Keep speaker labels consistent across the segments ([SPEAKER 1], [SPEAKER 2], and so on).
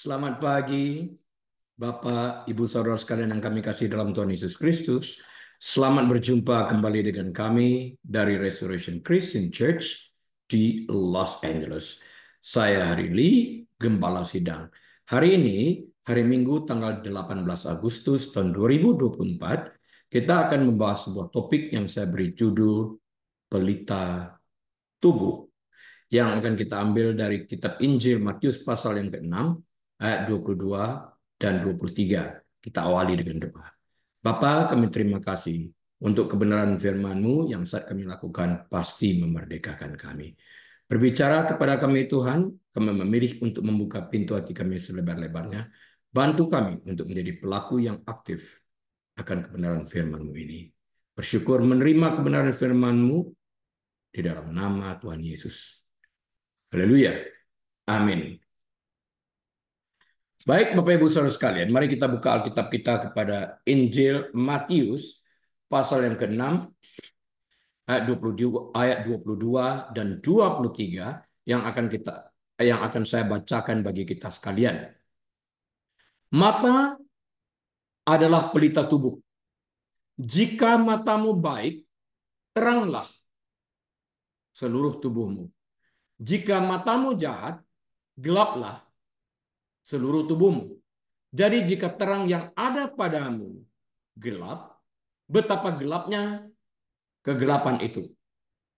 [SPEAKER 1] Selamat pagi, Bapak, Ibu, Saudara sekalian yang kami kasih dalam Tuhan Yesus Kristus. Selamat berjumpa kembali dengan kami dari Restoration Christian Church di Los Angeles. Saya Hari Lee, Gembala Sidang. Hari ini, hari Minggu tanggal 18 Agustus tahun 2024, kita akan membahas sebuah topik yang saya beri judul Pelita Tubuh, yang akan kita ambil dari kitab Injil Matius pasal yang ke-6 ayat 22 dan 23. Kita awali dengan doa. Bapa, kami terima kasih untuk kebenaran firman-Mu yang saat kami lakukan pasti memerdekakan kami. Berbicara kepada kami Tuhan, kami memilih untuk membuka pintu hati kami selebar-lebarnya. Bantu kami untuk menjadi pelaku yang aktif akan kebenaran firman-Mu ini. Bersyukur menerima kebenaran firman-Mu di dalam nama Tuhan Yesus. Haleluya. Amin. Baik, Bapak Ibu Saudara sekalian, mari kita buka Alkitab kita kepada Injil Matius pasal yang ke-6 ayat 22 dan 23 yang akan saya bacakan bagi kita sekalian. Mata adalah pelita tubuh. Jika matamu baik, teranglah seluruh tubuhmu. Jika matamu jahat, gelaplah seluruh tubuhmu. Jadi jika terang yang ada padamu gelap, betapa gelapnya kegelapan itu.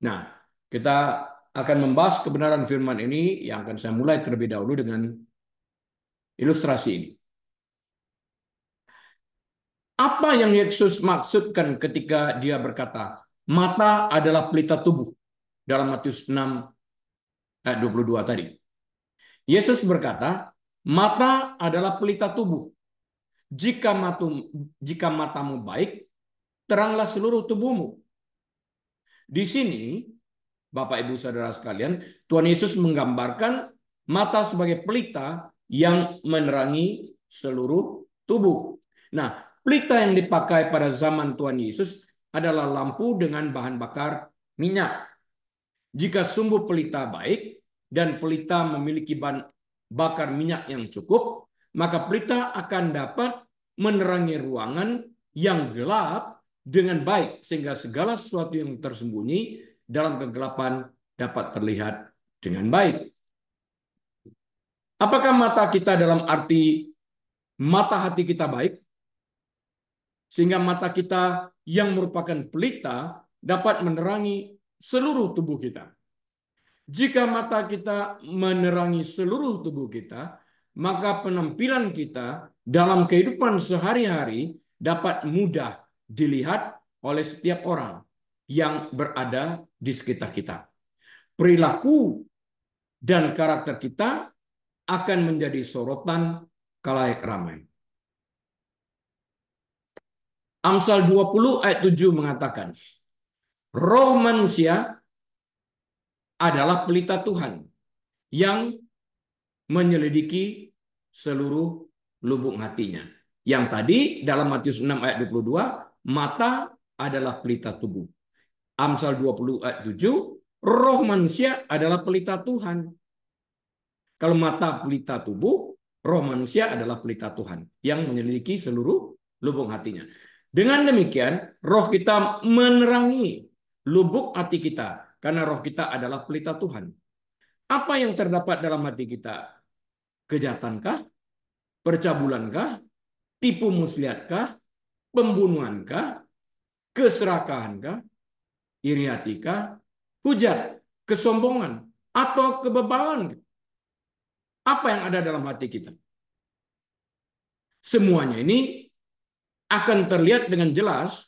[SPEAKER 1] Nah, kita akan membahas kebenaran firman ini yang akan saya mulai terlebih dahulu dengan ilustrasi ini. Apa yang Yesus maksudkan ketika dia berkata, mata adalah pelita tubuh dalam Matius 6 ayat 22 tadi. Yesus berkata, mata adalah pelita tubuh. Jika matamu baik, teranglah seluruh tubuhmu. Di sini, Bapak Ibu Saudara sekalian, Tuhan Yesus menggambarkan mata sebagai pelita yang menerangi seluruh tubuh. Nah, pelita yang dipakai pada zaman Tuhan Yesus adalah lampu dengan bahan bakar minyak. Jika sumbu pelita baik dan pelita memiliki bahan bakar minyak yang cukup, maka pelita akan dapat menerangi ruangan yang gelap dengan baik, sehingga segala sesuatu yang tersembunyi dalam kegelapan dapat terlihat dengan baik. Apakah mata kita dalam arti mata hati kita baik? Sehingga mata kita yang merupakan pelita dapat menerangi seluruh tubuh kita. Jika mata kita menerangi seluruh tubuh kita, maka penampilan kita dalam kehidupan sehari-hari dapat mudah dilihat oleh setiap orang yang berada di sekitar kita. Perilaku dan karakter kita akan menjadi sorotan khalayak ramai. Amsal 20 ayat 7 mengatakan, roh manusia adalah pelita Tuhan yang menyelidiki seluruh lubuk hatinya. Yang tadi dalam Matius 6 ayat 22, mata adalah pelita tubuh. Amsal 20 ayat 7, roh manusia adalah pelita Tuhan. Kalau mata pelita tubuh, roh manusia adalah pelita Tuhan yang menyelidiki seluruh lubuk hatinya. Dengan demikian, roh kita menerangi lubuk hati kita karena roh kita adalah pelita Tuhan. Apa yang terdapat dalam hati kita? Kejahatankah? Percabulankah? Tipu muslihatkah? Pembunuhankah? Keserakahankah? Iri hatikah? Hujat? Kesombongan? Atau kebebalan? Apa yang ada dalam hati kita? Semuanya ini akan terlihat dengan jelas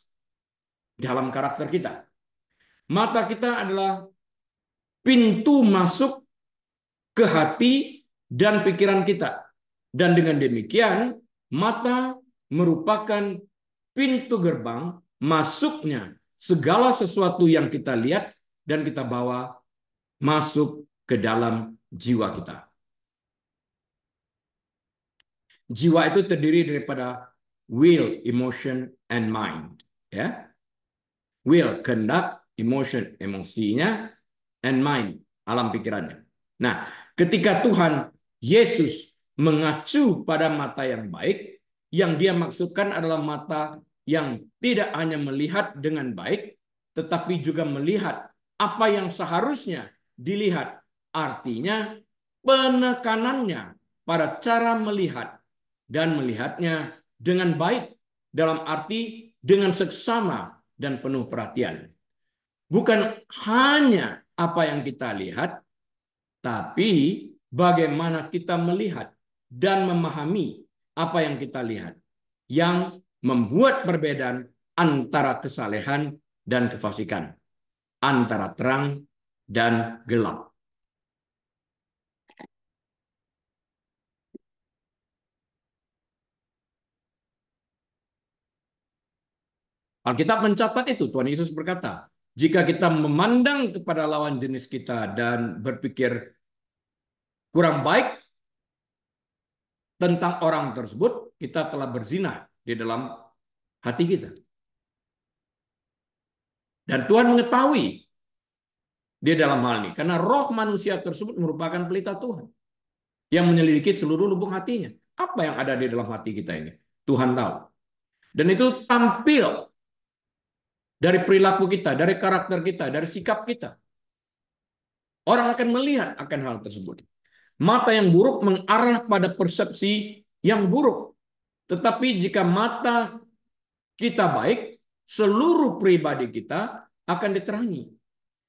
[SPEAKER 1] dalam karakter kita. Mata kita adalah pintu masuk ke hati dan pikiran kita. Dan dengan demikian, mata merupakan pintu gerbang masuknya segala sesuatu yang kita lihat dan kita bawa masuk ke dalam jiwa kita. Jiwa itu terdiri daripada will, emotion, and mind. Ya, will, kehendak, emotion, emosinya, and mind, alam pikirannya. Nah, ketika Tuhan Yesus mengacu pada mata yang baik, yang dia maksudkan adalah mata yang tidak hanya melihat dengan baik, tetapi juga melihat apa yang seharusnya dilihat. Artinya penekanannya pada cara melihat dan melihatnya dengan baik, dalam arti dengan seksama dan penuh perhatian. Bukan hanya apa yang kita lihat, tapi bagaimana kita melihat dan memahami apa yang kita lihat, yang membuat perbedaan antara kesalehan dan kefasikan, antara terang dan gelap. Alkitab mencatat itu. Tuhan Yesus berkata, jika kita memandang kepada lawan jenis kita dan berpikir kurang baik tentang orang tersebut, kita telah berzina di dalam hati kita. Dan Tuhan mengetahui di dalam hal ini, karena roh manusia tersebut merupakan pelita Tuhan yang menyelidiki seluruh lubuk hatinya. Apa yang ada di dalam hati kita ini? Tuhan tahu. Dan itu tampil dari perilaku kita, dari karakter kita, dari sikap kita. Orang akan melihat akan hal tersebut. Mata yang buruk mengarah pada persepsi yang buruk. Tetapi jika mata kita baik, seluruh pribadi kita akan diterangi.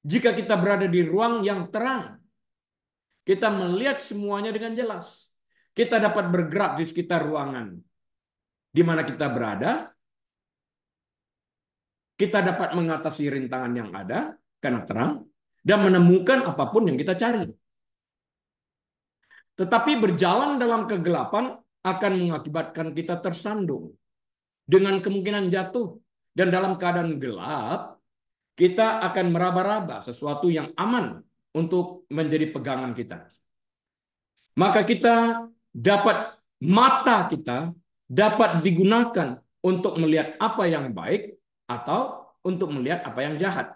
[SPEAKER 1] Jika kita berada di ruang yang terang, kita melihat semuanya dengan jelas. Kita dapat bergerak di sekitar ruangan di mana kita berada. Kita dapat mengatasi rintangan yang ada karena terang dan menemukan apapun yang kita cari. Tetapi berjalan dalam kegelapan akan mengakibatkan kita tersandung dengan kemungkinan jatuh. Dan dalam keadaan gelap, kita akan meraba-raba sesuatu yang aman untuk menjadi pegangan kita. Maka kita dapat, mata kita dapat digunakan untuk melihat apa yang baik atau untuk melihat apa yang jahat.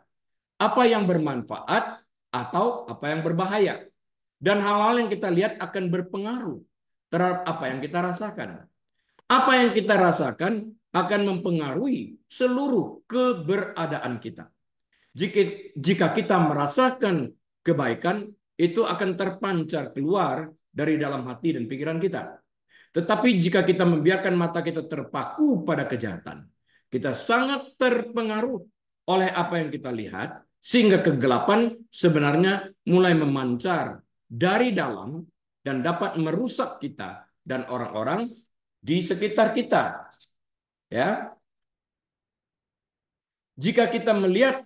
[SPEAKER 1] Apa yang bermanfaat atau apa yang berbahaya. Dan hal-hal yang kita lihat akan berpengaruh terhadap apa yang kita rasakan. Apa yang kita rasakan akan mempengaruhi seluruh keberadaan kita. Jika kita merasakan kebaikan, itu akan terpancar keluar dari dalam hati dan pikiran kita. Tetapi jika kita membiarkan mata kita terpaku pada kejahatan, kita sangat terpengaruh oleh apa yang kita lihat, sehingga kegelapan sebenarnya mulai memancar dari dalam dan dapat merusak kita dan orang-orang di sekitar kita. Ya, jika kita melihat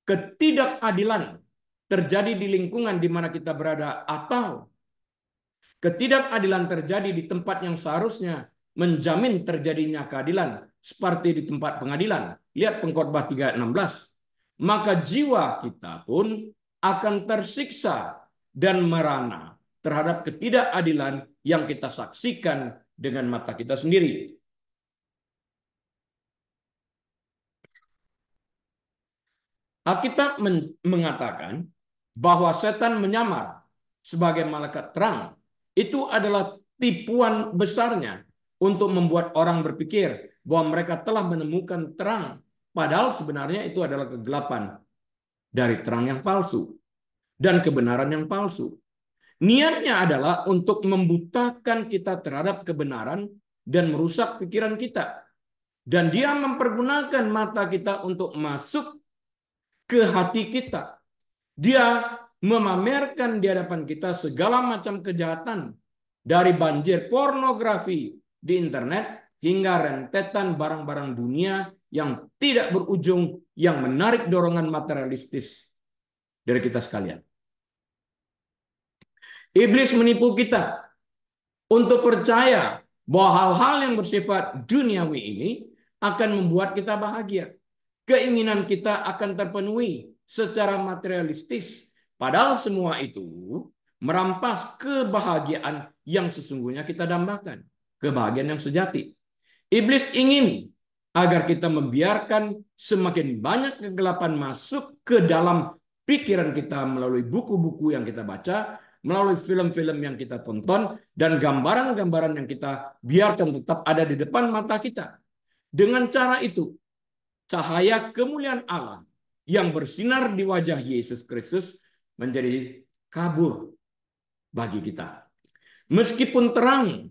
[SPEAKER 1] ketidakadilan terjadi di lingkungan di mana kita berada, atau ketidakadilan terjadi di tempat yang seharusnya menjamin terjadinya keadilan, seperti di tempat pengadilan. Lihat Pengkhotbah 3:16. Maka jiwa kita pun akan tersiksa dan merana terhadap ketidakadilan yang kita saksikan dengan mata kita sendiri. Alkitab mengatakan bahwa setan menyamar sebagai malaikat terang. Itu adalah tipuan besarnya untuk membuat orang berpikir bahwa mereka telah menemukan terang. Padahal sebenarnya itu adalah kegelapan dari terang yang palsu dan kebenaran yang palsu. Niatnya adalah untuk membutakan kita terhadap kebenaran dan merusak pikiran kita. Dan dia mempergunakan mata kita untuk masuk ke hati kita. Dia memamerkan di hadapan kita segala macam kejahatan, dari banjir pornografi di internet hingga rentetan barang-barang dunia yang tidak berujung, yang menarik dorongan materialistis dari kita sekalian. Iblis menipu kita untuk percaya bahwa hal-hal yang bersifat duniawi ini akan membuat kita bahagia. Keinginan kita akan terpenuhi secara materialistis. Padahal semua itu merampas kebahagiaan yang sesungguhnya kita dambakan. Kebahagiaan yang sejati. Iblis ingin agar kita membiarkan semakin banyak kegelapan masuk ke dalam pikiran kita melalui buku-buku yang kita baca, melalui film-film yang kita tonton, dan gambaran-gambaran yang kita biarkan tetap ada di depan mata kita. Dengan cara itu, cahaya kemuliaan Allah yang bersinar di wajah Yesus Kristus menjadi kabur bagi kita. Meskipun terang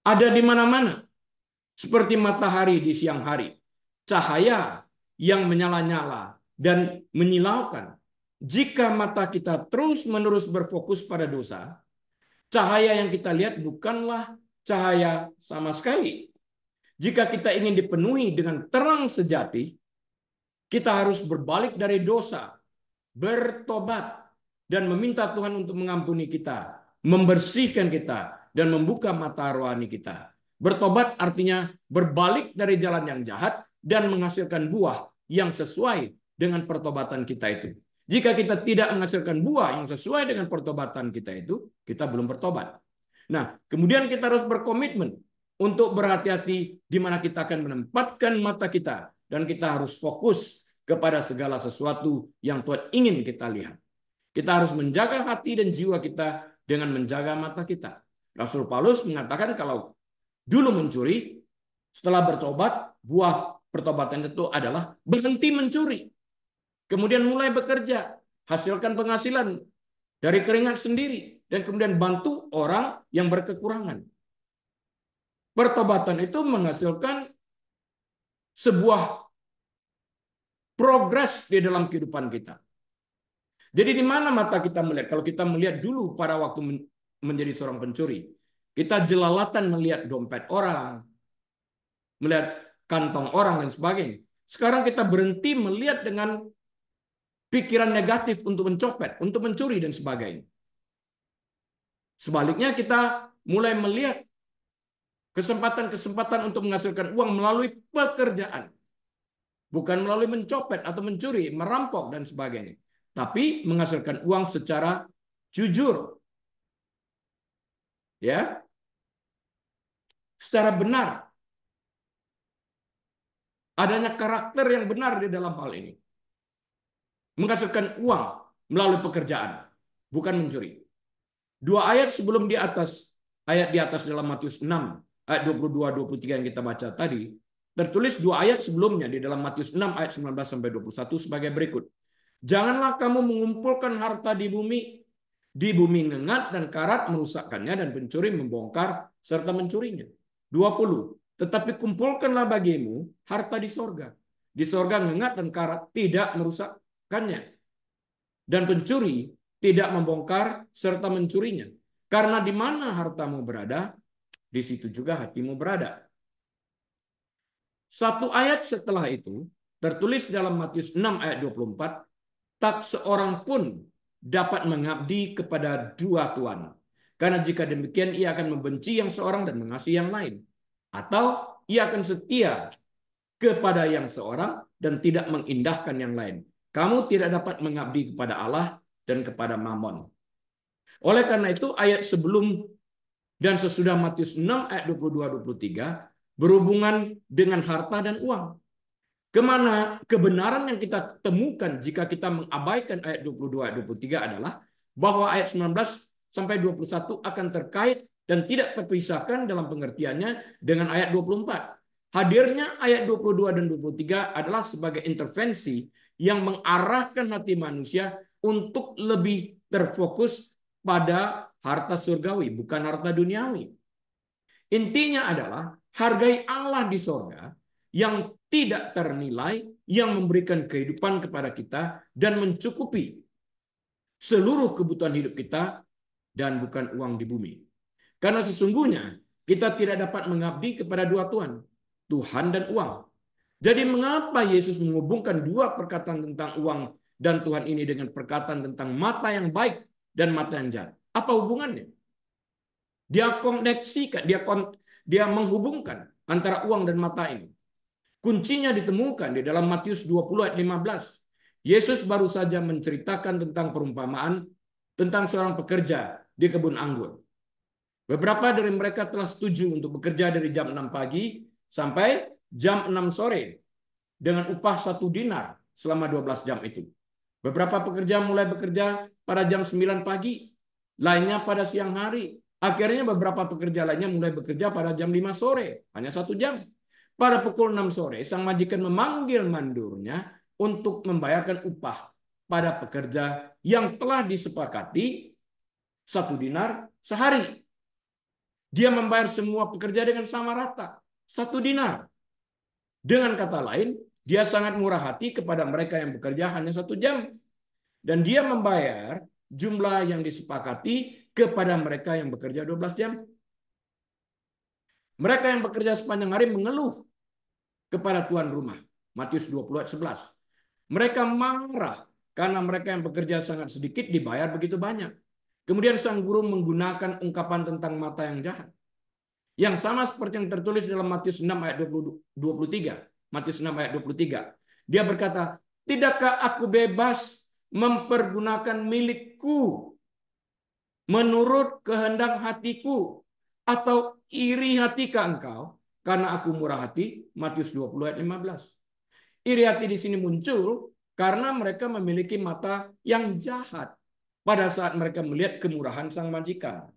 [SPEAKER 1] ada di mana-mana, seperti matahari di siang hari, cahaya yang menyala-nyala dan menyilaukan. Jika mata kita terus-menerus berfokus pada dosa, cahaya yang kita lihat bukanlah cahaya sama sekali. Jika kita ingin dipenuhi dengan terang sejati, kita harus berbalik dari dosa, bertobat, dan meminta Tuhan untuk mengampuni kita, membersihkan kita, dan membuka mata rohani kita. Bertobat artinya berbalik dari jalan yang jahat dan menghasilkan buah yang sesuai dengan pertobatan kita itu. Jika kita tidak menghasilkan buah yang sesuai dengan pertobatan kita itu, kita belum bertobat. Nah, kemudian kita harus berkomitmen untuk berhati-hati di mana kita akan menempatkan mata kita, dan kita harus fokus kepada segala sesuatu yang Tuhan ingin kita lihat. Kita harus menjaga hati dan jiwa kita dengan menjaga mata kita. Rasul Paulus mengatakan kalau dulu mencuri, setelah bertobat, buah pertobatan itu adalah berhenti mencuri. Kemudian mulai bekerja, hasilkan penghasilan dari keringat sendiri, dan kemudian bantu orang yang berkekurangan. Pertobatan itu menghasilkan sebuah progres di dalam kehidupan kita. Jadi di mana mata kita melihat? Kalau kita melihat dulu pada waktu menjadi seorang pencuri, kita jelalatan melihat dompet orang, melihat kantong orang, dan sebagainya. Sekarang kita berhenti melihat dengan pikiran negatif untuk mencopet, untuk mencuri, dan sebagainya. Sebaliknya kita mulai melihat kesempatan-kesempatan untuk menghasilkan uang melalui pekerjaan. Bukan melalui mencopet atau mencuri, merampok, dan sebagainya. Tapi menghasilkan uang secara jujur. Ya. Secara benar. Adanya karakter yang benar di dalam hal ini. Menghasilkan uang melalui pekerjaan, bukan mencuri. Dua ayat sebelum di atas, ayat di atas dalam Matius 6, ayat 22-23 yang kita baca tadi, tertulis dua ayat sebelumnya di dalam Matius 6 ayat 19-21 sebagai berikut. Janganlah kamu mengumpulkan harta di bumi ngengat dan karat merusakkannya dan pencuri membongkar serta mencurinya. 20. Tetapi kumpulkanlah bagimu harta di sorga. Di sorga ngengat dan karat tidak merusakkannya. Dan pencuri tidak membongkar serta mencurinya. Karena di mana hartamu berada, di situ juga hatimu berada. Satu ayat setelah itu, tertulis dalam Matius 6 ayat 24, tak seorang pun dapat mengabdi kepada dua tuan. Karena jika demikian ia akan membenci yang seorang dan mengasihi yang lain. Atau ia akan setia kepada yang seorang dan tidak mengindahkan yang lain. Kamu tidak dapat mengabdi kepada Allah dan kepada Mammon. Oleh karena itu ayat sebelum dan sesudah Matius 6 ayat 22-23 berhubungan dengan harta dan uang. Kemana kebenaran yang kita temukan jika kita mengabaikan ayat 22-23 adalah bahwa ayat 19 sampai 21 akan terkait dan tidak terpisahkan dalam pengertiannya dengan ayat 24. Hadirnya ayat 22 dan 23 adalah sebagai intervensi yang mengarahkan hati manusia untuk lebih terfokus pada harta surgawi, bukan harta duniawi. Intinya adalah hargai Allah di sorga yang tidak ternilai, yang memberikan kehidupan kepada kita dan mencukupi seluruh kebutuhan hidup kita dan bukan uang di bumi. Karena sesungguhnya kita tidak dapat mengabdi kepada dua Tuhan, Tuhan dan uang. Jadi mengapa Yesus menghubungkan dua perkataan tentang uang dan Tuhan ini dengan perkataan tentang mata yang baik dan mata yang jahat? Apa hubungannya? Dia koneksikan, dia menghubungkan antara uang dan mata ini. Kuncinya ditemukan di dalam Matius 20 ayat 15. Yesus baru saja menceritakan tentang perumpamaan tentang seorang pekerja di kebun anggur. Beberapa dari mereka telah setuju untuk bekerja dari jam 6 pagi sampai jam 6 sore dengan upah 1 dinar selama 12 jam itu. Beberapa pekerja mulai bekerja pada jam 9 pagi lainnya pada siang hari. Akhirnya beberapa pekerja lainnya mulai bekerja pada jam 5 sore, hanya 1 jam. Pada pukul 6 sore, sang majikan memanggil mandurnya untuk membayarkan upah pada pekerja yang telah disepakati 1 dinar sehari. Dia membayar semua pekerja dengan sama rata, 1 dinar. Dengan kata lain, dia sangat murah hati kepada mereka yang bekerja hanya 1 jam. Dan dia membayar jumlah yang disepakati kepada mereka yang bekerja 12 jam. Mereka yang bekerja sepanjang hari mengeluh kepada tuan rumah. Matius 20 ayat 11. Mereka marah karena mereka yang bekerja sangat sedikit dibayar begitu banyak. Kemudian sang guru menggunakan ungkapan tentang mata yang jahat. Yang sama seperti yang tertulis dalam Matius 6 ayat 23. Matius 6 ayat 23. Dia berkata, "Tidakkah aku bebas mempergunakan milikku menurut kehendak hatiku, atau iri hatikah engkau karena aku murah hati?" Matius 20 ayat 15. Iri hati di sini muncul karena mereka memiliki mata yang jahat pada saat mereka melihat kemurahan sang majikan.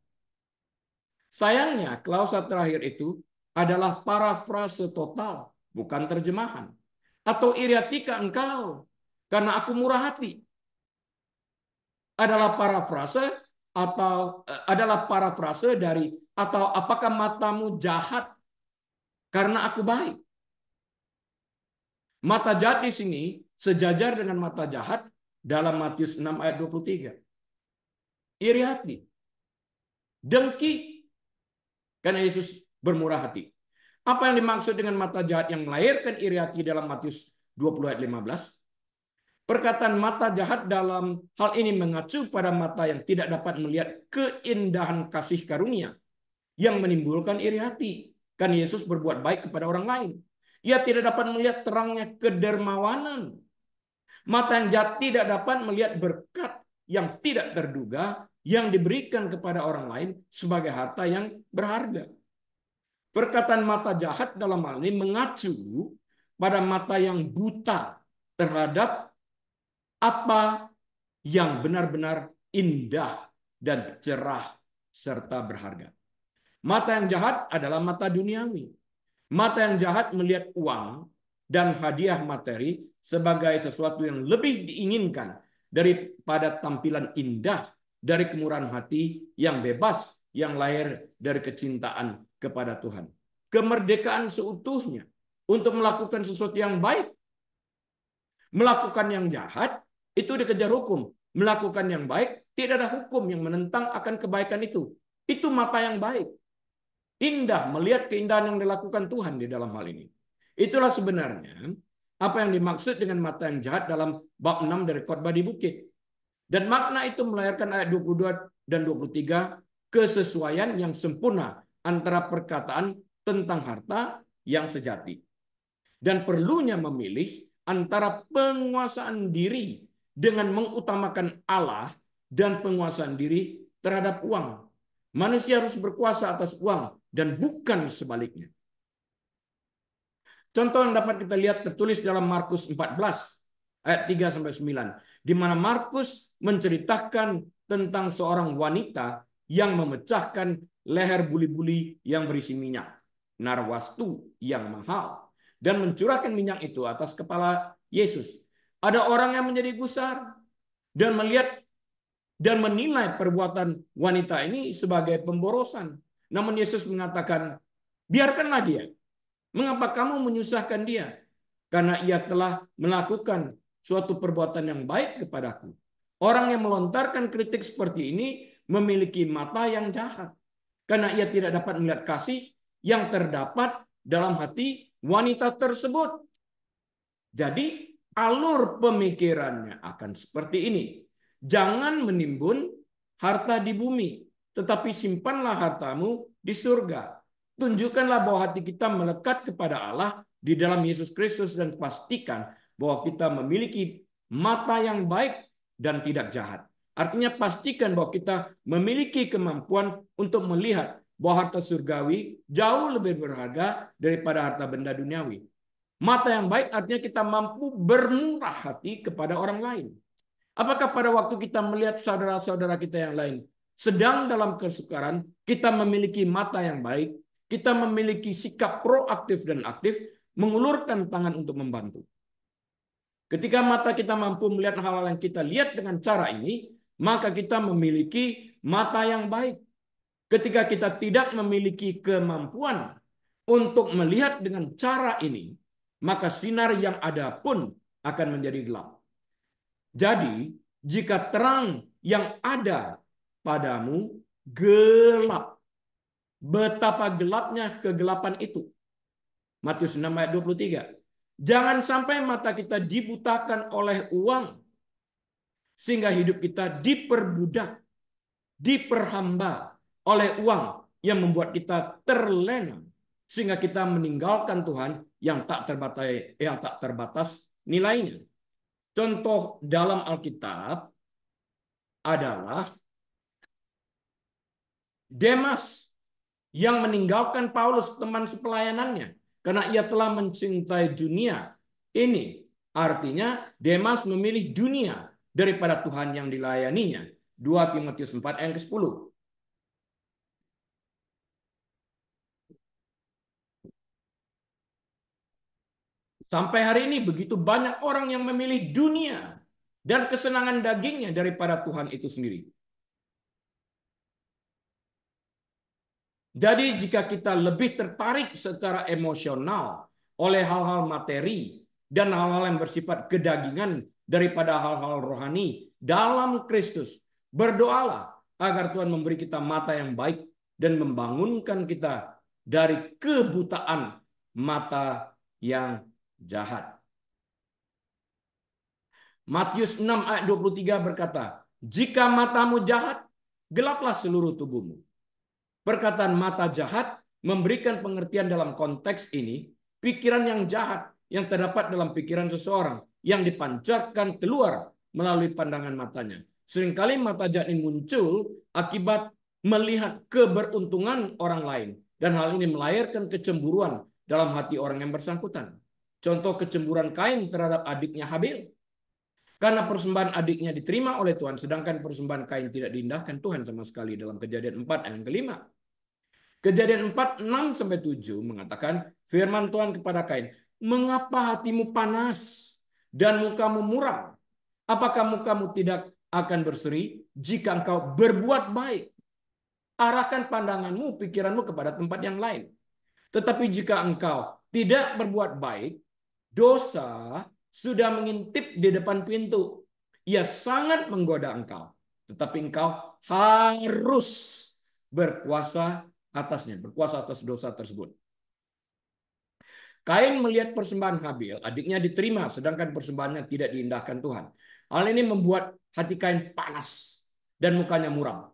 [SPEAKER 1] Sayangnya, klausa terakhir itu adalah parafrase total, bukan terjemahan. Atau iri hatikah engkau karena aku murah hati? Adalah parafrase dari atau apakah matamu jahat karena aku baik? Mata jahat di sini sejajar dengan mata jahat dalam Matius 6 ayat 23. Iri hati, dengki, karena Yesus bermurah hati. Apa yang dimaksud dengan mata jahat yang melahirkan iri hati dalam Matius 20 ayat 15? Perkataan mata jahat dalam hal ini mengacu pada mata yang tidak dapat melihat keindahan kasih karunia yang menimbulkan iri hati. Kan Yesus berbuat baik kepada orang lain. Ia tidak dapat melihat terangnya kedermawanan. Mata yang jahat tidak dapat melihat berkat yang tidak terduga yang diberikan kepada orang lain sebagai harta yang berharga. Perkataan mata jahat dalam hal ini mengacu pada mata yang buta terhadap apa yang benar-benar indah dan cerah serta berharga. Mata yang jahat adalah mata duniawi. Mata yang jahat melihat uang dan hadiah materi sebagai sesuatu yang lebih diinginkan daripada tampilan indah dari kemurahan hati yang bebas yang lahir dari kecintaan kepada Tuhan. Kemerdekaan seutuhnya untuk melakukan sesuatu yang baik. Melakukan yang jahat itu dikejar hukum. Melakukan yang baik tidak ada hukum yang menentang akan kebaikan itu. Itu mata yang baik. Indah melihat keindahan yang dilakukan Tuhan di dalam hal ini. Itulah sebenarnya apa yang dimaksud dengan mata yang jahat dalam bab 6 dari khotbah di bukit. Dan makna itu melahirkan ayat 22 dan 23 kesesuaian yang sempurna antara perkataan tentang harta yang sejati. Dan perlunya memilih antara penguasaan diri dengan mengutamakan Allah dan penguasaan diri terhadap uang. Manusia harus berkuasa atas uang dan bukan sebaliknya. Contoh yang dapat kita lihat tertulis dalam Markus 14 ayat 3 sampai 9, di mana Markus menceritakan tentang seorang wanita yang memecahkan leher buli-buli yang berisi minyak, narwastu yang mahal, dan mencurahkan minyak itu atas kepala Yesus. Ada orang yang menjadi gusar dan melihat dan menilai perbuatan wanita ini sebagai pemborosan. Namun Yesus mengatakan, biarkanlah dia. Mengapa kamu menyusahkan dia? Karena ia telah melakukan suatu perbuatan yang baik kepadaku. Orang yang melontarkan kritik seperti ini memiliki mata yang jahat. Karena ia tidak dapat melihat kasih yang terdapat dalam hati wanita tersebut. Jadi alur pemikirannya akan seperti ini. Jangan menimbun harta di bumi, tetapi simpanlah hartamu di surga. Tunjukkanlah bahwa hati kita melekat kepada Allah di dalam Yesus Kristus dan pastikan bahwa kita memiliki mata yang baik dan tidak jahat. Artinya pastikan bahwa kita memiliki kemampuan untuk melihat bahwa harta surgawi jauh lebih berharga daripada harta benda duniawi. Mata yang baik artinya kita mampu bermurah hati kepada orang lain. Apakah pada waktu kita melihat saudara-saudara kita yang lain, sedang dalam kesukaran, kita memiliki mata yang baik, kita memiliki sikap proaktif dan aktif, mengulurkan tangan untuk membantu. Ketika mata kita mampu melihat hal-hal yang kita lihat dengan cara ini, maka kita memiliki mata yang baik. Ketika kita tidak memiliki kemampuan untuk melihat dengan cara ini, maka sinar yang ada pun akan menjadi gelap. Jadi, jika terang yang ada padamu gelap, betapa gelapnya kegelapan itu. Matius 6 ayat 23. Jangan sampai mata kita dibutakan oleh uang, sehingga hidup kita diperbudak, diperhamba oleh uang yang membuat kita terlena, sehingga kita meninggalkan Tuhan yang tak terbatas nilainya. Contoh dalam Alkitab adalah Demas yang meninggalkan Paulus, teman sepelayanannya, karena ia telah mencintai dunia. Ini artinya Demas memilih dunia daripada Tuhan yang dilayaninya. 2 Timotius 4 ayat 10. Sampai hari ini begitu banyak orang yang memilih dunia dan kesenangan dagingnya daripada Tuhan itu sendiri. Jadi jika kita lebih tertarik secara emosional oleh hal-hal materi dan hal-hal yang bersifat kedagingan daripada hal-hal rohani dalam Kristus, berdoalah agar Tuhan memberi kita mata yang baik dan membangunkan kita dari kebutaan mata yang jahat. Matius 6 ayat 23 berkata, jika matamu jahat, gelaplah seluruh tubuhmu. Perkataan mata jahat memberikan pengertian dalam konteks ini, pikiran yang jahat yang terdapat dalam pikiran seseorang yang dipancarkan keluar melalui pandangan matanya. Seringkali mata jahat ini muncul akibat melihat keberuntungan orang lain, dan hal ini melahirkan kecemburuan dalam hati orang yang bersangkutan. Contoh kecemburuan Kain terhadap adiknya Habil. Karena persembahan adiknya diterima oleh Tuhan, sedangkan persembahan Kain tidak diindahkan Tuhan sama sekali dalam Kejadian 4 ayat kelima. Kejadian 4, 6-7 mengatakan, firman Tuhan kepada Kain, mengapa hatimu panas dan mukamu muram? Apakah mukamu tidak akan berseri jika engkau berbuat baik? Arahkan pandanganmu, pikiranmu kepada tempat yang lain. Tetapi jika engkau tidak berbuat baik, dosa sudah mengintip di depan pintu. Ia sangat menggoda engkau. Tetapi engkau harus berkuasa atasnya, berkuasa atas dosa tersebut. Kain melihat persembahan Habil, adiknya diterima, sedangkan persembahannya tidak diindahkan Tuhan. Hal ini membuat hati Kain panas dan mukanya muram.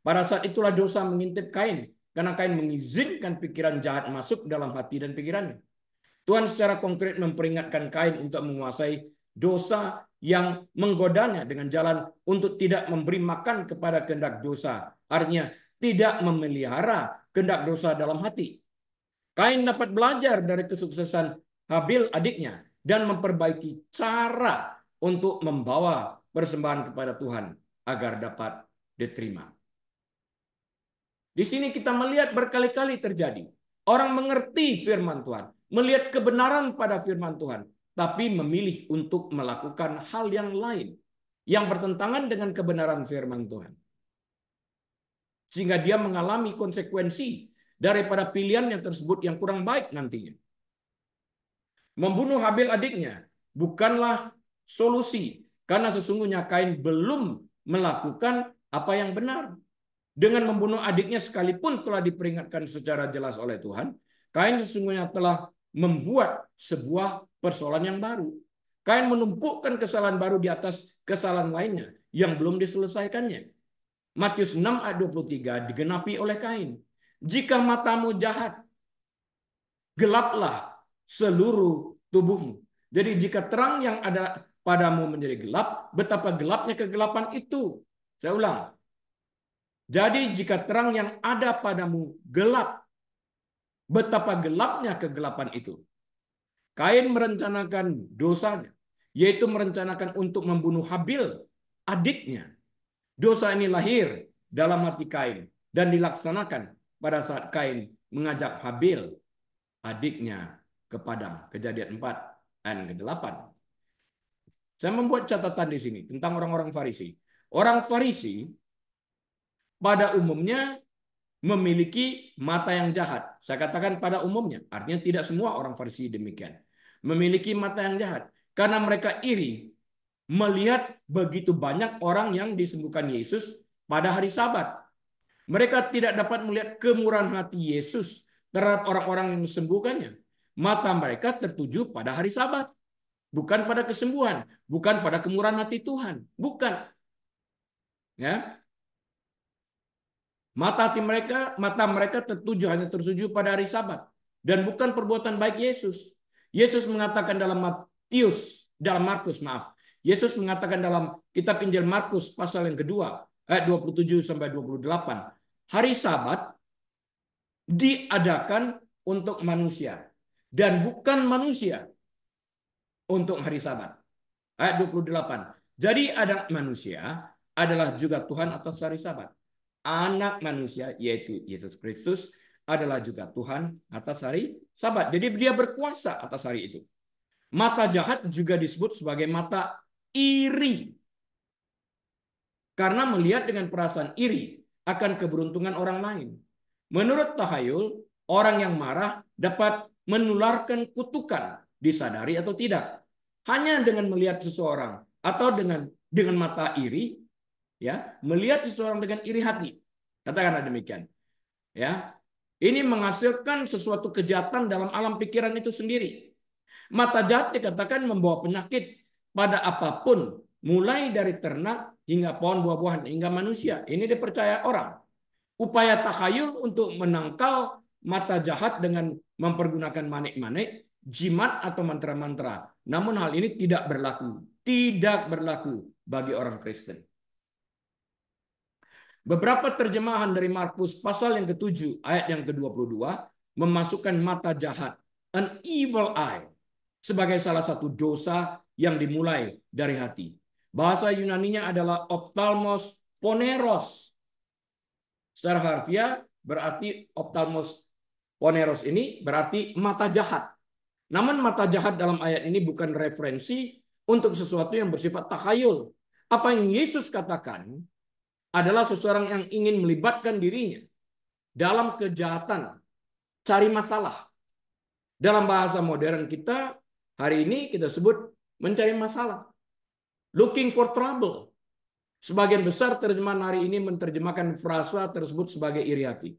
[SPEAKER 1] Pada saat itulah dosa mengintip Kain, karena Kain mengizinkan pikiran jahat masuk dalam hati dan pikirannya. Tuhan secara konkret memperingatkan Kain untuk menguasai dosa yang menggodanya dengan jalan untuk tidak memberi makan kepada kehendak dosa. Artinya tidak memelihara kehendak dosa dalam hati. Kain dapat belajar dari kesuksesan Habil adiknya dan memperbaiki cara untuk membawa persembahan kepada Tuhan agar dapat diterima. Di sini kita melihat berkali-kali terjadi. Orang mengerti firman Tuhan, melihat kebenaran pada firman Tuhan, tapi memilih untuk melakukan hal yang lain yang bertentangan dengan kebenaran firman Tuhan. Sehingga dia mengalami konsekuensi daripada pilihan yang tersebut yang kurang baik nantinya. Membunuh Habil adiknya bukanlah solusi, karena sesungguhnya Kain belum melakukan apa yang benar. Dengan membunuh adiknya sekalipun telah diperingatkan secara jelas oleh Tuhan, Kain sesungguhnya telah membuat sebuah persoalan yang baru. Kain menumpukkan kesalahan baru di atas kesalahan lainnya yang belum diselesaikannya. Matius 6 ayat 23 digenapi oleh Kain. Jika matamu jahat, gelaplah seluruh tubuhmu. Jadi jika terang yang ada padamu menjadi gelap, betapa gelapnya kegelapan itu. Saya ulang. Jadi jika terang yang ada padamu gelap, betapa gelapnya kegelapan itu. Kain merencanakan dosanya, yaitu merencanakan untuk membunuh Habil, adiknya. Dosa ini lahir dalam hati Kain dan dilaksanakan pada saat Kain mengajak Habil adiknya ke padang. Kejadian 4 ayat ke-8. Saya membuat catatan di sini tentang orang-orang Farisi. Orang Farisi pada umumnya memiliki mata yang jahat. Saya katakan pada umumnya, artinya tidak semua orang Farisi demikian. Memiliki mata yang jahat karena mereka iri melihat begitu banyak orang yang disembuhkan Yesus pada hari Sabat. Mereka tidak dapat melihat kemurahan hati Yesus terhadap orang-orang yang disembuhkannya. Mata mereka tertuju pada hari Sabat, bukan pada kesembuhan, bukan pada kemurahan hati Tuhan, bukan. Ya, mata mereka hanya tertuju pada hari Sabat dan bukan perbuatan baik Yesus. Yesus mengatakan dalam Markus, maaf. Yesus mengatakan dalam kitab Injil Markus pasal yang kedua, ayat 27 sampai 28. Hari Sabat diadakan untuk manusia dan bukan manusia untuk hari Sabat. Ayat 28. Jadi anak manusia adalah juga Tuhan atas hari Sabat. Anak manusia, yaitu Yesus Kristus, adalah juga Tuhan atas hari Sabat. Jadi dia berkuasa atas hari itu. Mata jahat juga disebut sebagai mata iri. Karena melihat dengan perasaan iri akan keberuntungan orang lain. Menurut tahayul, orang yang marah dapat menularkan kutukan, disadari atau tidak. Hanya dengan melihat seseorang atau dengan mata iri, ya, melihat seseorang dengan iri hati. Katakanlah demikian. Ya. Ini menghasilkan sesuatu kejahatan dalam alam pikiran itu sendiri. Mata jahat dikatakan membawa penyakit pada apapun, mulai dari ternak hingga pohon buah-buahan hingga manusia. Ini dipercaya orang. Upaya takhayul untuk menangkal mata jahat dengan mempergunakan manik-manik, jimat atau mantra-mantra. Namun hal ini tidak berlaku bagi orang Kristen. Beberapa terjemahan dari Markus pasal yang ke-7 ayat yang ke-22 memasukkan mata jahat, an evil eye, sebagai salah satu dosa yang dimulai dari hati. Bahasa Yunaninya adalah ophthalmos poneros. Secara harfiah berarti ophthalmos poneros ini berarti mata jahat. Namun mata jahat dalam ayat ini bukan referensi untuk sesuatu yang bersifat takhayul. Apa yang Yesus katakan adalah seseorang yang ingin melibatkan dirinya dalam kejahatan, cari masalah. Dalam bahasa modern kita, hari ini kita sebut mencari masalah. Looking for trouble. Sebagian besar terjemahan hari ini menerjemahkan frasa tersebut sebagai iri hati.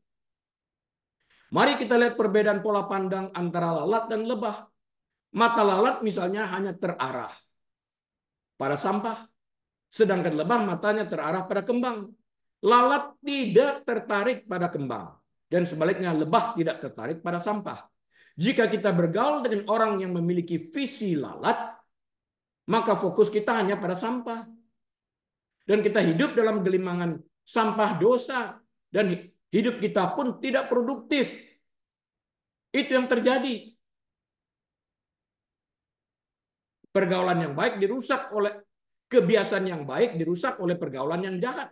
[SPEAKER 1] Mari kita lihat perbedaan pola pandang antara lalat dan lebah. Mata lalat misalnya hanya terarah pada sampah, sedangkan lebah matanya terarah pada kembang. Lalat tidak tertarik pada kembang, dan sebaliknya lebah tidak tertarik pada sampah. Jika kita bergaul dengan orang yang memiliki visi lalat, maka fokus kita hanya pada sampah. Dan kita hidup dalam gelimangan sampah dosa, dan hidup kita pun tidak produktif. Itu yang terjadi. Pergaulan yang baik dirusak oleh kebiasaan yang baik, dirusak oleh pergaulan yang jahat.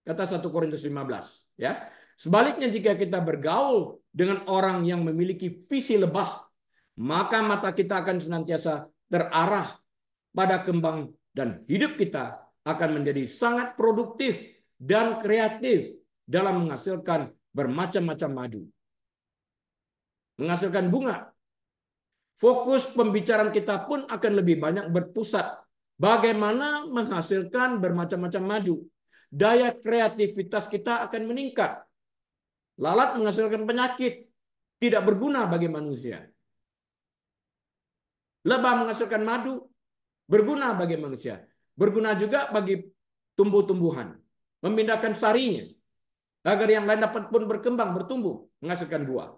[SPEAKER 1] Kata 1 Korintus 15. Ya. Sebaliknya jika kita bergaul dengan orang yang memiliki visi lebah, maka mata kita akan senantiasa terarah pada kembang dan hidup kita akan menjadi sangat produktif dan kreatif dalam menghasilkan bermacam-macam madu. Menghasilkan bunga. Fokus pembicaraan kita pun akan lebih banyak berpusat bagaimana menghasilkan bermacam-macam madu. Daya kreativitas kita akan meningkat. Lalat menghasilkan penyakit, tidak berguna bagi manusia. Lebah menghasilkan madu, berguna bagi manusia. Berguna juga bagi tumbuh-tumbuhan. Memindahkan sarinya, agar yang lain dapat pun berkembang, bertumbuh, menghasilkan buah.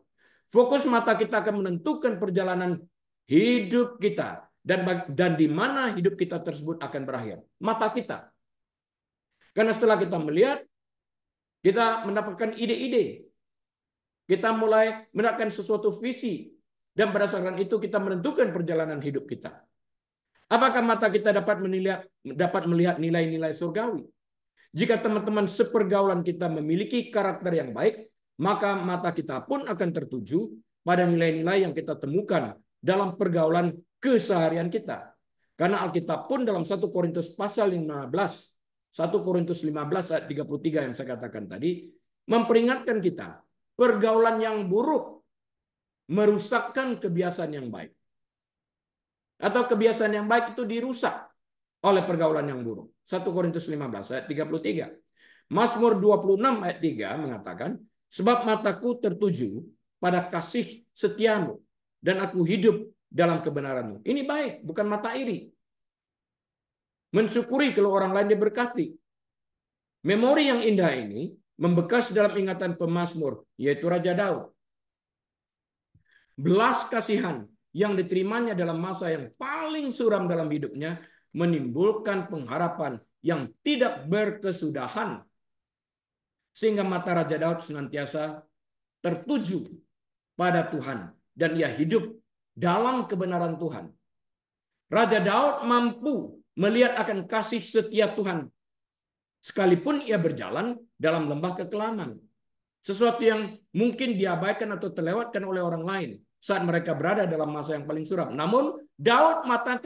[SPEAKER 1] Fokus mata kita akan menentukan perjalanan hidup kita dan di mana hidup kita tersebut akan berakhir. Mata kita. Karena setelah kita melihat, kita mendapatkan ide-ide. Kita mulai mendapatkan sesuatu visi dan berdasarkan itu kita menentukan perjalanan hidup kita. Apakah mata kita dapat melihat nilai-nilai surgawi? Jika teman-teman sepergaulan kita memiliki karakter yang baik, maka mata kita pun akan tertuju pada nilai-nilai yang kita temukan dalam pergaulan keseharian kita. Karena Alkitab pun dalam 1 Korintus pasal 15, 1 Korintus 15 ayat 33 yang saya katakan tadi, memperingatkan kita, pergaulan yang buruk merusakkan kebiasaan yang baik. Atau kebiasaan yang baik itu dirusak oleh pergaulan yang buruk. 1 Korintus 15 ayat 33. Mazmur 26 ayat 3 mengatakan, sebab mataku tertuju pada kasih setiamu, dan aku hidup dalam kebenaranmu. Ini baik, bukan mata iri. Mensyukuri kalau orang lain diberkati. Memori yang indah ini membekas dalam ingatan pemazmur, yaitu Raja Daud. Belas kasihan yang diterimanya dalam masa yang paling suram dalam hidupnya menimbulkan pengharapan yang tidak berkesudahan. Sehingga mata Raja Daud senantiasa tertuju pada Tuhan. Dan ia hidup dalam kebenaran Tuhan. Raja Daud mampu melihat akan kasih setia Tuhan. Sekalipun ia berjalan dalam lembah kekelaman. Sesuatu yang mungkin diabaikan atau terlewatkan oleh orang lain saat mereka berada dalam masa yang paling suram. Namun Daud mata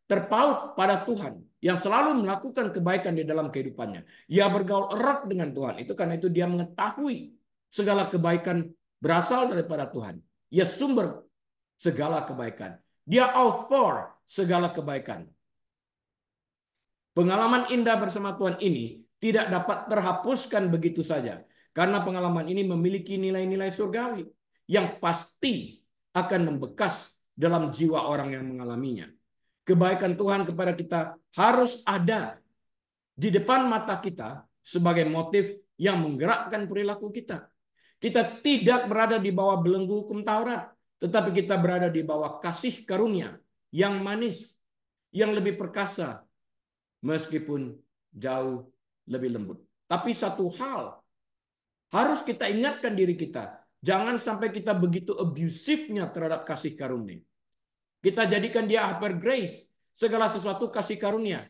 [SPEAKER 1] terpaut pada Tuhan yang selalu melakukan kebaikan di dalam kehidupannya. Ia bergaul erat dengan Tuhan. Itu karena itu dia mengetahui segala kebaikan berasal daripada Tuhan. Ia sumber segala kebaikan. Dia author segala kebaikan. Pengalaman indah bersama Tuhan ini tidak dapat terhapuskan begitu saja. Karena pengalaman ini memiliki nilai-nilai surgawi yang pasti akan membekas dalam jiwa orang yang mengalaminya. Kebaikan Tuhan kepada kita harus ada di depan mata kita sebagai motif yang menggerakkan perilaku kita. Kita tidak berada di bawah belenggu hukum Taurat, tetapi kita berada di bawah kasih karunia yang manis, yang lebih perkasa, meskipun jauh lebih lembut. Tapi satu hal harus kita ingatkan diri kita, jangan sampai kita begitu abusifnya terhadap kasih karunia. Kita jadikan dia hyper grace, segala sesuatu kasih karunia.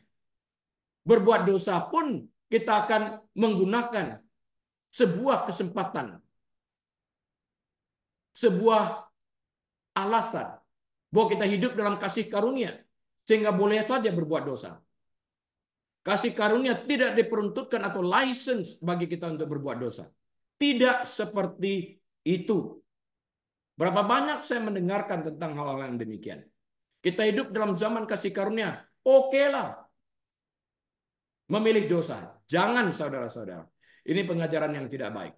[SPEAKER 1] Berbuat dosa pun kita akan menggunakan sebuah kesempatan, sebuah alasan bahwa kita hidup dalam kasih karunia, sehingga boleh saja berbuat dosa. Kasih karunia tidak diperuntukkan atau license bagi kita untuk berbuat dosa. Tidak seperti itu. Berapa banyak saya mendengarkan tentang hal-hal yang demikian. Kita hidup dalam zaman kasih karunia. Oke lah. Memilih dosa. Jangan saudara-saudara. Ini pengajaran yang tidak baik.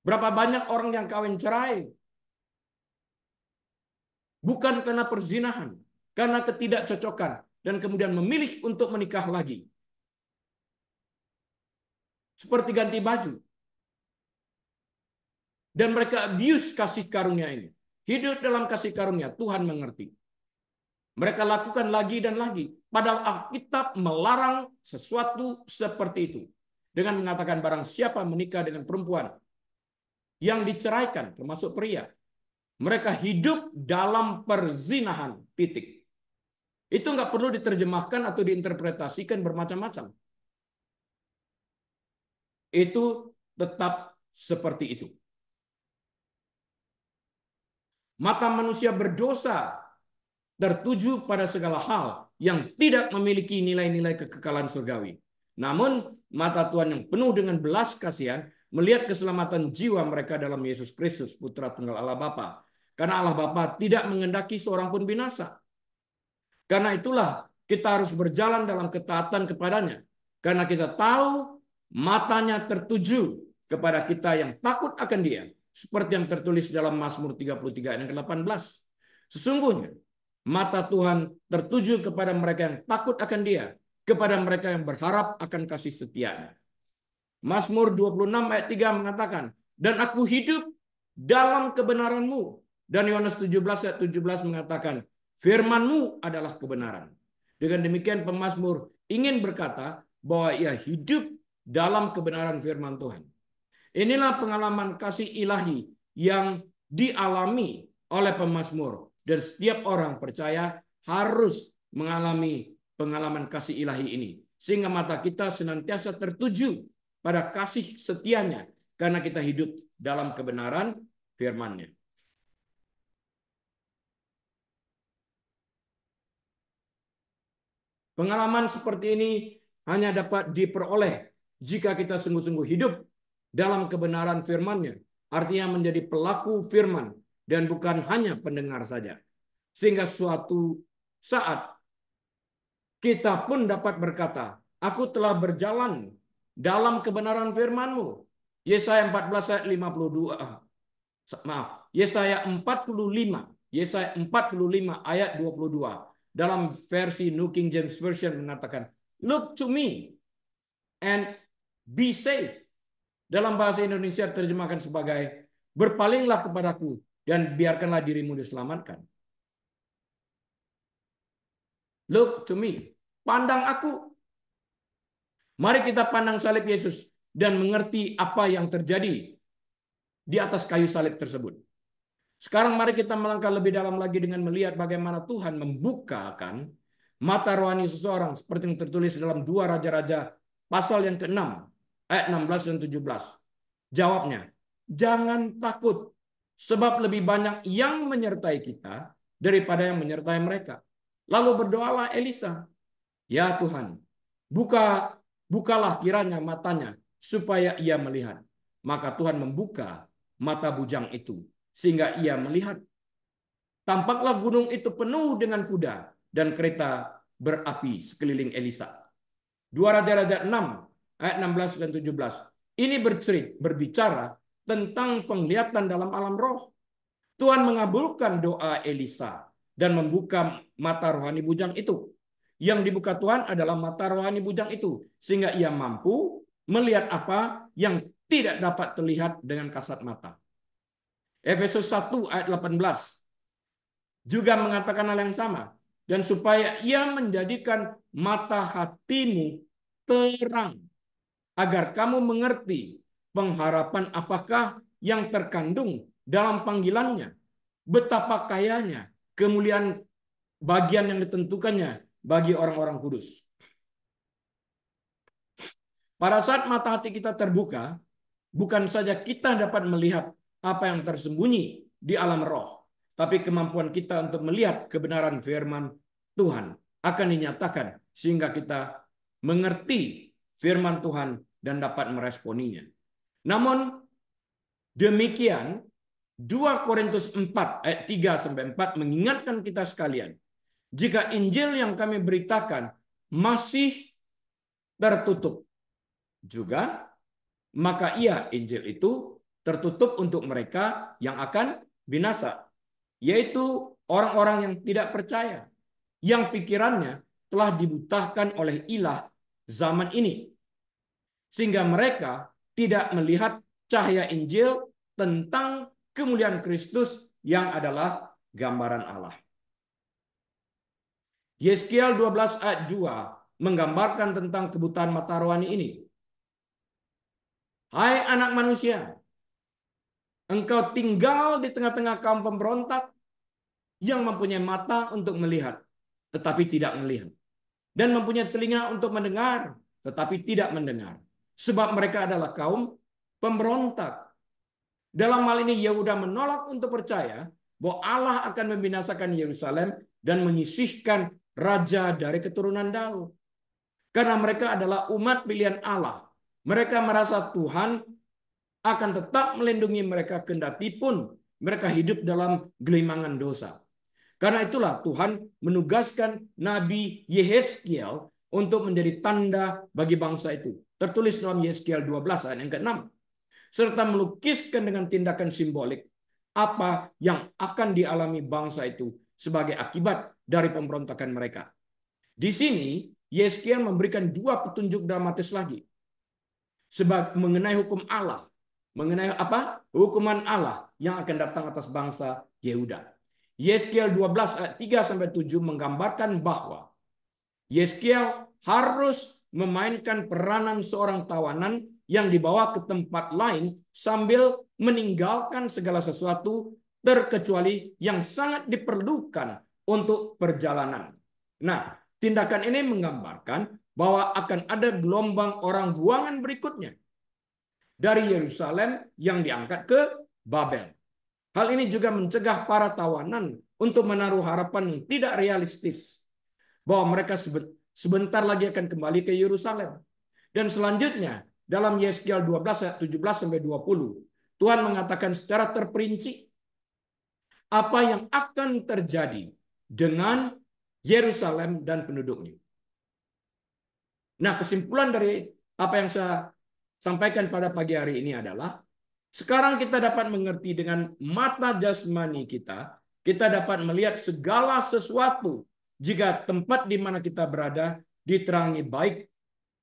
[SPEAKER 1] Berapa banyak orang yang kawin cerai. Bukan karena perzinahan. Karena ketidakcocokan. Dan kemudian memilih untuk menikah lagi. Seperti ganti baju. Dan mereka abuse kasih karunia ini. Hidup dalam kasih karunia, Tuhan mengerti. Mereka lakukan lagi dan lagi. Padahal Alkitab melarang sesuatu seperti itu. Dengan mengatakan barang siapa menikah dengan perempuan yang diceraikan, termasuk pria, mereka hidup dalam perzinahan, titik. Itu nggak perlu diterjemahkan atau diinterpretasikan bermacam-macam. Itu tetap seperti itu. Mata manusia berdosa tertuju pada segala hal yang tidak memiliki nilai-nilai kekekalan surgawi. Namun, mata Tuhan yang penuh dengan belas kasihan melihat keselamatan jiwa mereka dalam Yesus Kristus, Putra Tunggal Allah Bapa. Karena Allah Bapa tidak mengendaki seorang pun binasa. Karena itulah kita harus berjalan dalam ketaatan kepadanya. Karena kita tahu matanya tertuju kepada kita yang takut akan Dia. Seperti yang tertulis dalam Mazmur 33 ayat 18. Sesungguhnya mata Tuhan tertuju kepada mereka yang takut akan Dia, kepada mereka yang berharap akan kasih setianya. Mazmur 26 ayat 3 mengatakan, dan aku hidup dalam kebenaran-Mu. Dan Yohanes 17 ayat 17 mengatakan, firman-Mu adalah kebenaran. Dengan demikian pemazmur ingin berkata bahwa ia hidup dalam kebenaran firman Tuhan. Inilah pengalaman kasih ilahi yang dialami oleh pemazmur. Dan setiap orang percaya harus mengalami pengalaman kasih ilahi ini. sehingga mata kita senantiasa tertuju pada kasih setianya karena kita hidup dalam kebenaran firman-Nya. Pengalaman seperti ini hanya dapat diperoleh jika kita sungguh-sungguh hidup dalam kebenaran firman-Nya. Artinya menjadi pelaku firman dan bukan hanya pendengar saja. Sehingga suatu saat kita pun dapat berkata, aku telah berjalan dalam kebenaran firman-Mu. Yesaya 14 ayat 52. Maaf, Yesaya 45. Yesaya 45 ayat 22. Dalam versi New King James Version mengatakan, look to me and be safe. Dalam bahasa Indonesia terjemahkan sebagai, berpalinglah kepadaku dan biarkanlah dirimu diselamatkan. Look to me. Pandang aku. Mari kita pandang salib Yesus dan mengerti apa yang terjadi di atas kayu salib tersebut. Sekarang mari kita melangkah lebih dalam lagi dengan melihat bagaimana Tuhan membukakan mata rohani seseorang seperti yang tertulis dalam 2 Raja-Raja pasal yang ke-6 ayat 16 dan 17. Jawabnya, jangan takut sebab lebih banyak yang menyertai kita daripada yang menyertai mereka. Lalu berdoalah Elisa, ya Tuhan, bukalah kiranya matanya supaya ia melihat. Maka Tuhan membuka mata bujang itu sehingga ia melihat. Tampaklah gunung itu penuh dengan kuda dan kereta berapi sekeliling Elisa. 2 Raja-Raja 6 ayat 16 dan 17. Ini berbicara tentang penglihatan dalam alam roh. Tuhan mengabulkan doa Elisa dan membuka mata rohani bujang itu. Yang dibuka Tuhan adalah mata rohani bujang itu, sehingga ia mampu melihat apa yang tidak dapat terlihat dengan kasat mata. Efesus 1 ayat 18 juga mengatakan hal yang sama. Dan supaya ia menjadikan mata hatimu terang, agar kamu mengerti pengharapan apakah yang terkandung dalam panggilannya, betapa kayanya kemuliaan bagian yang ditentukannya bagi orang-orang kudus. Pada saat mata hati kita terbuka, bukan saja kita dapat melihat apa yang tersembunyi di alam roh, tapi kemampuan kita untuk melihat kebenaran firman Tuhan akan dinyatakan sehingga kita mengerti firman Tuhan dan dapat meresponinya. Namun demikian 2 Korintus 4 ayat 3 sampai 4 mengingatkan kita sekalian, jika Injil yang kami beritakan masih tertutup juga, maka ia Injil itu tertutup untuk mereka yang akan binasa, yaitu orang-orang yang tidak percaya, yang pikirannya telah dibutahkan oleh ilah zaman ini, sehingga mereka tidak melihat cahaya Injil tentang kemuliaan Kristus yang adalah gambaran Allah. Yeskiel 12 ayat 2 menggambarkan tentang kebutaan mata rohani ini. Hai anak manusia, engkau tinggal di tengah-tengah kaum pemberontak yang mempunyai mata untuk melihat, tetapi tidak melihat. Dan mempunyai telinga untuk mendengar, tetapi tidak mendengar. Sebab mereka adalah kaum pemberontak. Dalam hal ini Yehuda menolak untuk percaya bahwa Allah akan membinasakan Yerusalem dan menyisihkan raja dari keturunan Daud. Karena mereka adalah umat pilihan Allah. Mereka merasa Tuhan akan tetap melindungi mereka kendati pun mereka hidup dalam gelimangan dosa. Karena itulah Tuhan menugaskan Nabi Yehezkiel untuk menjadi tanda bagi bangsa itu. Tertulis dalam Yehezkiel 12 ayat yang ke-6. Serta melukiskan dengan tindakan simbolik apa yang akan dialami bangsa itu sebagai akibat dari pemberontakan mereka. Di sini Yehezkiel memberikan 2 petunjuk dramatis lagi mengenai hukum Allah, mengenai apa? Hukuman Allah yang akan datang atas bangsa Yehuda. Yehezkiel 12 ayat 3 sampai 7 menggambarkan bahwa Yehezkiel harus memainkan peranan seorang tawanan yang dibawa ke tempat lain sambil meninggalkan segala sesuatu terkecuali yang sangat diperlukan untuk perjalanan. Nah, tindakan ini menggambarkan bahwa akan ada gelombang orang buangan berikutnya dari Yerusalem yang diangkat ke Babel. Hal ini juga mencegah para tawanan untuk menaruh harapan yang tidak realistis bahwa mereka sebentar lagi akan kembali ke Yerusalem. Dan selanjutnya dalam Yeskiel 12 ayat 17 sampai 20, Tuhan mengatakan secara terperinci apa yang akan terjadi dengan Yerusalem dan penduduknya. Nah, kesimpulan dari apa yang saya sampaikan pada pagi hari ini adalah sekarang kita dapat mengerti dengan mata jasmani kita dapat melihat segala sesuatu jika tempat di mana kita berada diterangi baik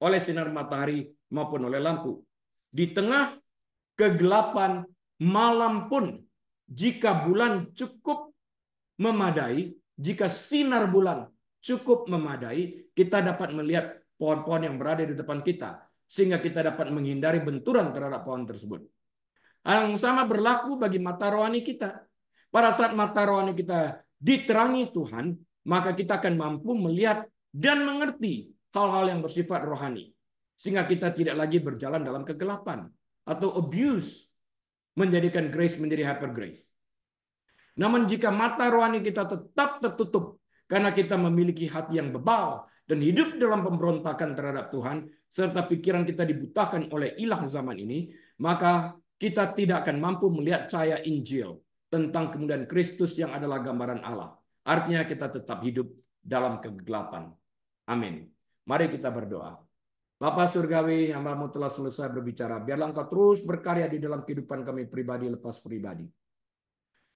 [SPEAKER 1] oleh sinar matahari maupun oleh lampu. Di tengah kegelapan malam pun, jika bulan cukup memadai, jika sinar bulan cukup memadai, kita dapat melihat pohon-pohon yang berada di depan kita, sehingga kita dapat menghindari benturan terhadap pohon tersebut. Hal yang sama berlaku bagi mata rohani kita. Pada saat mata rohani kita diterangi Tuhan, maka kita akan mampu melihat dan mengerti hal-hal yang bersifat rohani. Sehingga kita tidak lagi berjalan dalam kegelapan atau abuse, menjadikan grace menjadi hyper grace. Namun jika mata rohani kita tetap tertutup karena kita memiliki hati yang bebal dan hidup dalam pemberontakan terhadap Tuhan, serta pikiran kita dibutakan oleh ilah zaman ini, maka kita tidak akan mampu melihat cahaya Injil tentang kemudian Kristus yang adalah gambaran Allah. Artinya kita tetap hidup dalam kegelapan. Amin. Mari kita berdoa. Bapa Surgawi, hamba-Mu telah selesai berbicara. Biarlah Engkau terus berkarya di dalam kehidupan kami pribadi lepas pribadi.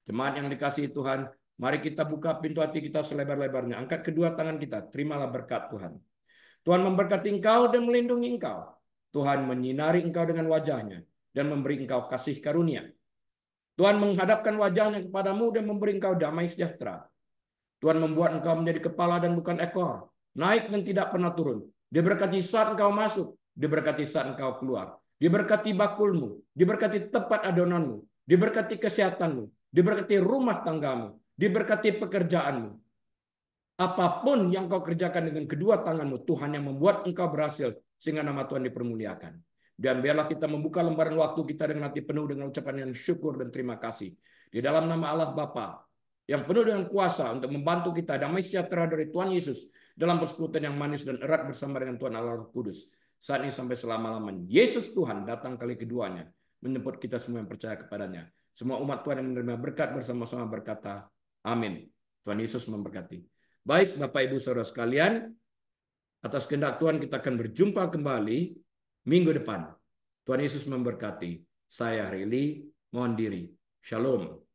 [SPEAKER 1] Jemaat yang dikasihi Tuhan, mari kita buka pintu hati kita selebar-lebarnya. Angkat kedua tangan kita, terimalah berkat Tuhan. Tuhan memberkati engkau dan melindungi engkau. Tuhan menyinari engkau dengan wajahnya dan memberi engkau kasih karunia. Tuhan menghadapkan wajahnya kepadamu dan memberi engkau damai sejahtera. Tuhan membuat engkau menjadi kepala dan bukan ekor, naik dan tidak pernah turun. Diberkati saat engkau masuk, diberkati saat engkau keluar. Diberkati bakulmu, diberkati tempat adonanmu, diberkati kesehatanmu, diberkati rumah tanggamu, diberkati pekerjaanmu. Apapun yang kau kerjakan dengan kedua tanganmu, Tuhan yang membuat engkau berhasil, sehingga nama Tuhan dipermuliakan. Dan biarlah kita membuka lembaran waktu kita dengan hati penuh dengan ucapan yang syukur dan terima kasih. Di dalam nama Allah Bapa yang penuh dengan kuasa untuk membantu kita damai sejahtera dari Tuhan Yesus dalam persekutuan yang manis dan erat bersama dengan Tuhan Allah Roh Kudus. Saat ini sampai selama-lamanya. Yesus Tuhan datang kali keduanya, menjemput kita semua yang percaya kepadanya. Semua umat Tuhan yang menerima berkat bersama-sama berkata, amin. Tuhan Yesus memberkati. Baik Bapak Ibu Saudara sekalian, atas kehendak Tuhan kita akan berjumpa kembali minggu depan. Tuhan Yesus memberkati. Saya Rili, mohon diri. Shalom.